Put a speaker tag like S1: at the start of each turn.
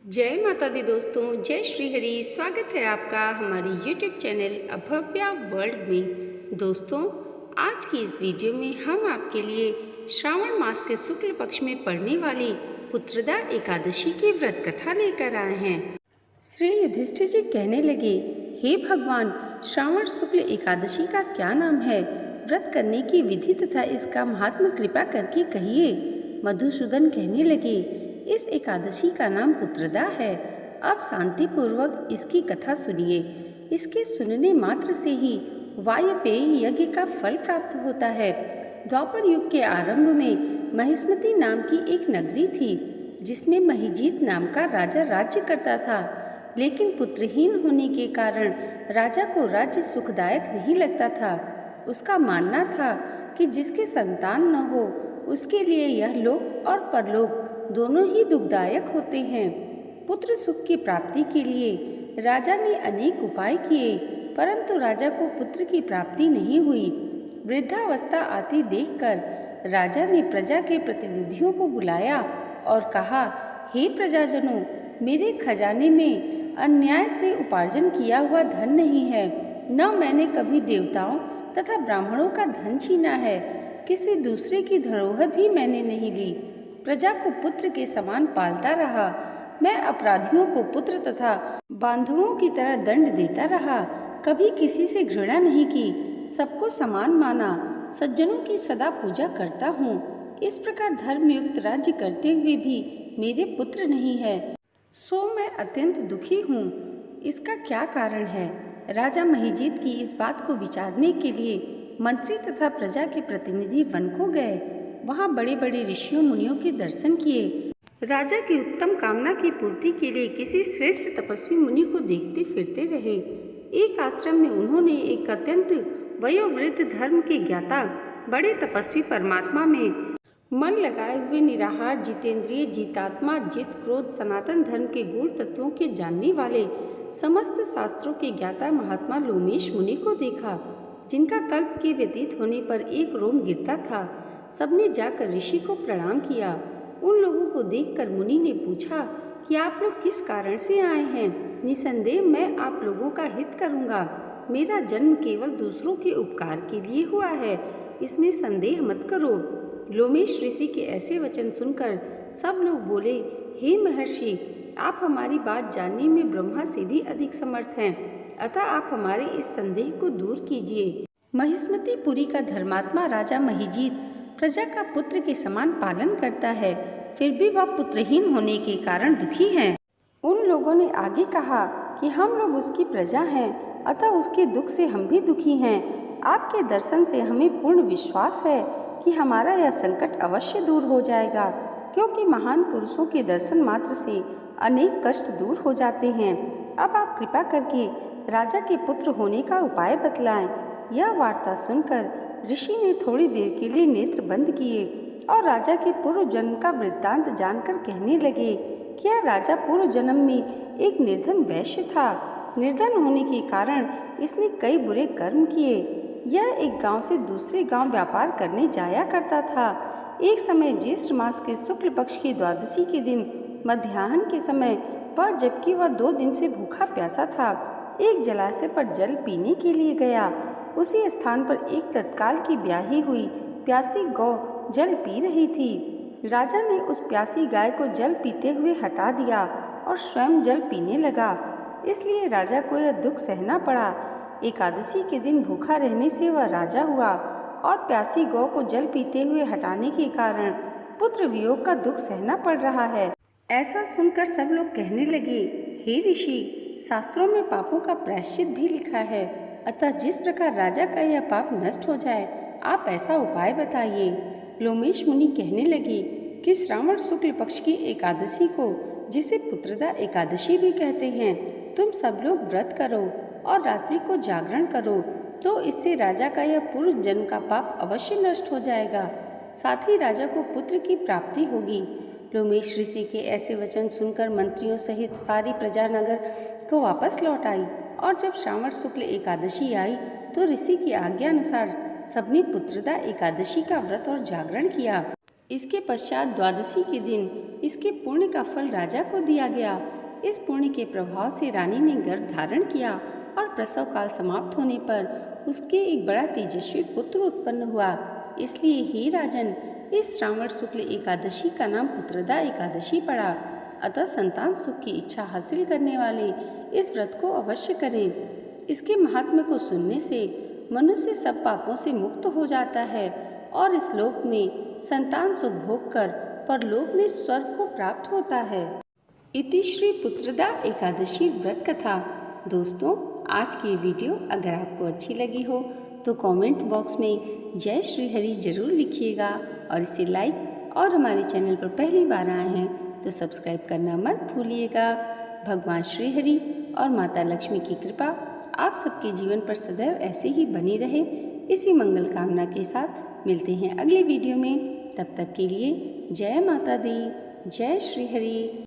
S1: जय माता दी दोस्तों, जय श्री हरि। स्वागत है आपका हमारे YouTube चैनल अभव्या वर्ल्ड में। दोस्तों, आज की इस वीडियो में हम आपके लिए श्रावण मास के शुक्ल पक्ष में पड़ने वाली पुत्रदा एकादशी की व्रत कथा लेकर आए हैं। श्री युधिष्ठिर जी कहने लगे, हे भगवान, श्रावण शुक्ल एकादशी का क्या नाम है? व्रत करने की विधि तथा इसका महात्म कृपा करके कहिए। मधुसूदन कहने लगे, इस एकादशी का नाम पुत्रदा है। अब शांतिपूर्वक इसकी कथा सुनिए। इसके सुनने मात्र से ही वायपेय यज्ञ का फल प्राप्त होता है। द्वापर युग के आरंभ में महिष्मती नाम की एक नगरी थी, जिसमें महिजीत नाम का राजा राज्य करता था। लेकिन पुत्रहीन होने के कारण राजा को राज्य सुखदायक नहीं लगता था। उसका मानना था कि जिसके संतान न हो उसके लिए यह लोक और परलोक दोनों ही दुखदायक होते हैं। पुत्र सुख की प्राप्ति के लिए राजा ने अनेक उपाय किए, परंतु राजा को पुत्र की प्राप्ति नहीं हुई। वृद्धावस्था आती देखकर राजा ने प्रजा के प्रतिनिधियों को बुलाया और कहा, हे प्रजाजनों, मेरे खजाने में अन्याय से उपार्जन किया हुआ धन नहीं है। न मैंने कभी देवताओं तथा ब्राह्मणों का धन छीना है। किसी दूसरे की धरोहर भी मैंने नहीं ली। प्रजा को पुत्र के समान पालता रहा। मैं अपराधियों को पुत्र तथा बांधवों की तरह दंड देता रहा। कभी किसी से घृणा नहीं की, सबको समान माना। सज्जनों की सदा पूजा करता हूँ। इस प्रकार धर्मयुक्त राज्य करते हुए भी मेरे पुत्र नहीं है, सो मैं अत्यंत दुखी हूँ। इसका क्या कारण है? राजा महिजीत की इस बात को विचारने के लिए मंत्री तथा प्रजा के प्रतिनिधि वन को गए। वहाँ बड़े बड़े ऋषियों मुनियों के दर्शन किए। राजा की उत्तम कामना की पूर्ति के लिए किसी श्रेष्ठ तपस्वी मुनि को देखते फिरते रहे। एक आश्रम में उन्होंने एक अत्यंत वयोवृद्ध धर्म के ज्ञाता बड़े तपस्वी परमात्मा में मन लगाए हुए निराहार जितेंद्रिय जितात्मा जित क्रोध सनातन धर्म के गूढ़ तत्वों के जानने वाले समस्त शास्त्रों के ज्ञाता महात्मा लोमेश मुनि को देखा, जिनका कल्प के व्यतीत होने पर एक रोम गिरता था। सबने जाकर ऋषि को प्रणाम किया। उन लोगों को देखकर मुनि ने पूछा कि आप लोग किस कारण से आए हैं? निसंदेह मैं आप लोगों का हित करूंगा। मेरा जन्म केवल दूसरों के उपकार के लिए हुआ है, इसमें संदेह मत करो। लोमेश ऋषि के ऐसे वचन सुनकर सब लोग बोले, हे महर्षि, आप हमारी बात जानने में ब्रह्मा से भी अधिक समर्थ हैं, अतः आप हमारे इस संदेह को दूर कीजिए। महिष्मतीपुरी का धर्मात्मा राजा महिजीत प्रजा का पुत्र के समान पालन करता है, फिर भी वह पुत्रहीन होने के कारण दुखी है। उन लोगों ने आगे कहा कि हम लोग उसकी प्रजा हैं, अतः उसके दुख से हम भी दुखी हैं। आपके दर्शन से हमें पूर्ण विश्वास है कि हमारा यह संकट अवश्य दूर हो जाएगा, क्योंकि महान पुरुषों के दर्शन मात्र से अनेक कष्ट दूर हो जाते हैं। अब आप कृपा करके राजा के पुत्र होने का उपाय बतलाएं। यह वार्ता सुनकर ऋषि ने थोड़ी देर के लिए नेत्र बंद किए और राजा के पूर्व जन्म का वृत्तांत जानकर कहने लगे कि यह राजा पूर्व जन्म में एक निर्धन वैश्य था। निर्धन होने के कारण इसने कई बुरे कर्म किए। यह एक गांव से दूसरे गांव व्यापार करने जाया करता था। एक समय ज्येष्ठ मास के शुक्ल पक्ष की द्वादशी के दिन मध्याह्न के समय वह, जबकि वह 2 दिन से भूखा प्यासा था, एक जलाशय पर जल पीने के लिए गया। उसी स्थान पर एक तत्काल की ब्याही हुई प्यासी गौ जल पी रही थी। राजा ने उस प्यासी गाय को जल पीते हुए हटा दिया और स्वयं जल पीने लगा। इसलिए राजा को यह दुख सहना पड़ा। एकादशी के दिन भूखा रहने से वह राजा हुआ और प्यासी गौ को जल पीते हुए हटाने के कारण पुत्र वियोग का दुख सहना पड़ रहा है। ऐसा सुनकर सब लोग कहने लगे, हे ऋषि, शास्त्रों में पापों का प्रायश्चित भी लिखा है, अतः जिस प्रकार राजा का यह पाप नष्ट हो जाए, आप ऐसा उपाय बताइए। लोमेश मुनि कहने लगे कि श्रावण शुक्ल पक्ष की एकादशी को, जिसे पुत्रदा एकादशी भी कहते हैं, तुम सब लोग व्रत करो और रात्रि को जागरण करो, तो इससे राजा का यह पूर्व जन्म का पाप अवश्य नष्ट हो जाएगा। साथ ही राजा को पुत्र की प्राप्ति होगी। लोमेश ऋषि के ऐसे वचन सुनकर मंत्रियों सहित सारी प्रजा नगर को वापस लौट आई और जब श्रावण शुक्ल एकादशी आई तो ऋषि की आज्ञा अनुसार सबने पुत्रदा एकादशी का व्रत और जागरण किया। इसके पश्चात द्वादशी के दिन इसके पुण्य का फल राजा को दिया गया। इस पुण्य के प्रभाव से रानी ने गर्भ धारण किया और प्रसव काल समाप्त होने पर उसके एक बड़ा तेजस्वी पुत्र उत्पन्न हुआ। इसलिए हे राजन, इस श्रावण शुक्ल एकादशी का नाम पुत्रदा एकादशी पड़ा। अतः संतान सुख की इच्छा हासिल करने वाले इस व्रत को अवश्य करें। इसके महात्म्य को सुनने से मनुष्य सब पापों से मुक्त हो जाता है और इस लोक में संतान सुख भोग कर परलोक में स्वर्ग को प्राप्त होता है। इति श्री पुत्रदा एकादशी व्रत कथा। दोस्तों, आज की वीडियो अगर आपको अच्छी लगी हो तो कमेंट बॉक्स में जय श्री हरि जरूर लिखिएगा और इसे लाइक और हमारे चैनल पर पहली बार आए हैं तो सब्सक्राइब करना मत भूलिएगा। भगवान श्री हरि और माता लक्ष्मी की कृपा आप सबके जीवन पर सदैव ऐसे ही बनी रहे, इसी मंगल कामना के साथ मिलते हैं अगले वीडियो में। तब तक के लिए जय माता दी, जय श्री हरि।